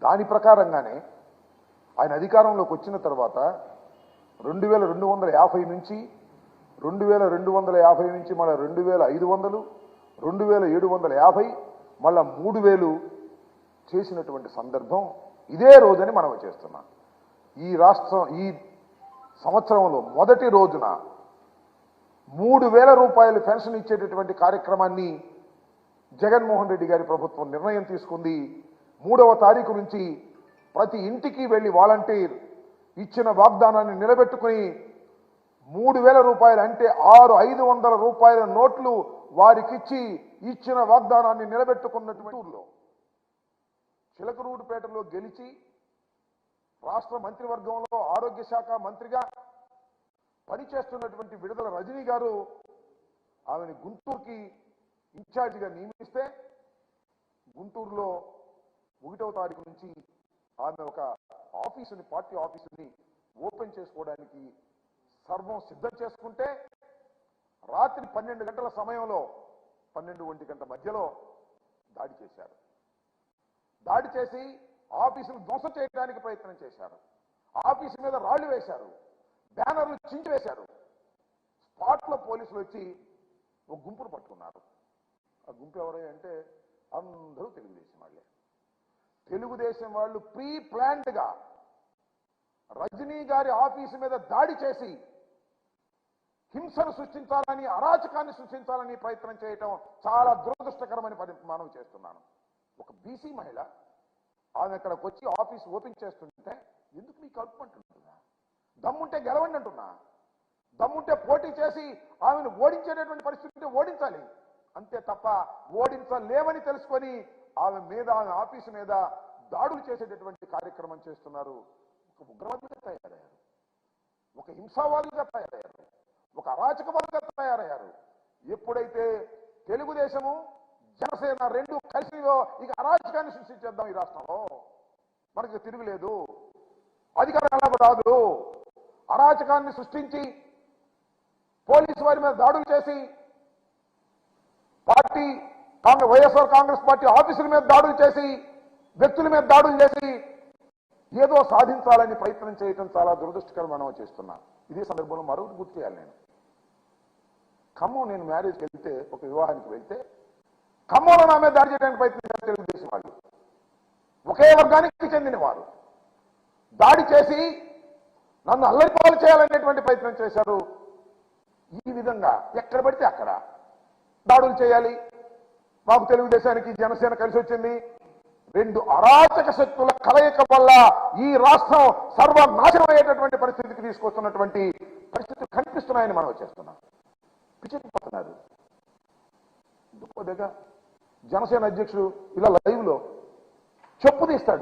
దాని ప్రకారంగానే ఆయన అధికారంలోకి వచ్చిన తర్వాత 2250 నుంచి 2250 నుంచి మళ్ళీ 2500, 2750, మళ్ళా 3000 చేసినటువంటి సందర్భం ఇదే రోజని మనం చేస్తున్నాం. ఈ సంవత్సరంలో మొదటి రోజున 3000 రూపాయలు పెన్షన్ ఇచ్చేటటువంటి కార్యక్రమాన్ని జగన్మోహన్ రెడ్డి గారి ప్రభుత్వం నిర్ణయం తీసుకుంది. 3వ తారీఖు నుంచి ప్రతి ఇంటికి వెళ్లి వాలంటీర్ ఇచ్చిన వాగ్దానాన్ని నిలబెట్టుకుని 3000 రూపాయలు అంటే 500 రూపాయల నోట్లు వారికిచ్చి ఇచ్చిన వాగ్దానాన్ని నిలబెట్టుకున్నటువంటి ఊర్లో చిలకలూరుపేటలో గెలిచి రాష్ట్ర మంత్రివర్గంలో ఆరోగ్య శాఖ మంత్రిగా పనిచేస్తున్నటువంటి విడుదల రజనీ గారు ఆమెను గుంటూరుకి ఇన్ఛార్జిగా నియమిస్తే గుంటూరులో 1వ తారీఖు నుంచి ఆమె ఒక ఆఫీసుని, పార్టీ ఆఫీసుని ఓపెన్ చేసుకోవడానికి సర్వం సిద్ధం చేసుకుంటే రాత్రి 12 గంటల సమయంలో 12-1 గంట మధ్యలో దాడి చేశారు. దాడి చేసి ఆఫీసును ధ్వంసం చేయడానికి ప్రయత్నం చేశారు. ఆఫీసు మీద రాళ్లు వేశారు, బ్యానర్లు చించివేశారు. స్పాట్లో పోలీసులు వచ్చి ఒక గుంపును పట్టుకున్నారు. ఆ గుంపు ఎవరై అంటే అందరూ తెలుగుదేశం వాళ్ళే. తెలుగుదేశం వాళ్ళు ప్రీ ప్లాన్డ్గా రజనీ గారి ఆఫీసు మీద దాడి చేసి హింసను సృష్టించాలని, అరాచకాన్ని సృష్టించాలని ప్రయత్నం చేయటం చాలా దురదృష్టకరమని మనం చేస్తున్నాను. ఒక బీసీ మహిళ ఆమె ఇక్కడికి వచ్చి ఆఫీస్ ఓపెన్ చేస్తుంటే ఎందుకు మీకు కలుపుకుంటుంటున్నా? దమ్ముంటే గెలవండి అంటున్నా. దమ్ముంటే పోటీ చేసి ఆమెను ఓడించేటటువంటి పరిస్థితి ఓడించాలి, అంతే తప్ప ఓడించలేమని తెలుసుకొని ఆమె మీద, ఆమె ఆఫీసు మీద దాడులు చేసేటటువంటి కార్యక్రమం చేస్తున్నారు. ఒక ఉగ్రవాదిగా తయారయ్యారు, ఒక హింసావాదులుగా తయారయ్యారు, ఒక అరాచకవాదులుగా తయారయ్యారు. ఎప్పుడైతే తెలుగుదేశము జనసేన రెండు కలిసి ఇక అరాచకాన్ని సృష్టించేద్దాం ఈ రాష్ట్రంలో, మనకి తిరుగులేదు, అధికారం రాదు, అరాచకాన్ని సృష్టించి పోలీసు వారి మీద దాడులు చేసి పార్టీ వైఎస్ఆర్ కాంగ్రెస్ పార్టీ ఆఫీసుల మీద దాడులు చేసి, వ్యక్తుల మీద దాడులు చేసి ఏదో సాధించాలని ప్రయత్నం చేయడం చాలా దురదృష్టకరం మనం చేస్తున్నాం. ఇదే సందర్భంలో మరొకటి గుర్తు చేయాలి. ఖమ్మం నేను మ్యారేజ్కి వెళ్తే, ఒక వివాహానికి వెళ్తే ఖమ్మంలో నా మీద దాడి చేయడానికి ప్రయత్నించారు తెలుగుదేశం వాళ్ళు. ఒకే వర్గానికి చెందిన వారు దాడి చేసి నన్ను అల్లరిపాలు చేయాలనేటువంటి ప్రయత్నం చేశారు. ఈ విధంగా ఎక్కడ పడితే అక్కడ దాడులు చేయాలి. మాకు తెలుగుదేశానికి జనసేన కలిసి వచ్చింది. రెండు అరాచక శక్తుల కలయిక వల్ల ఈ రాష్ట్రం సర్వనాశనం అయ్యేటటువంటి పరిస్థితికి తీసుకొస్తున్నటువంటి పరిస్థితులు కనిపిస్తున్నాయని మనం చేస్తున్నాం. పిచ్చిపోతున్నారు. జనసేన అధ్యక్షుడు ఇలా లైవ్ లో చెప్పు తీస్తాడు.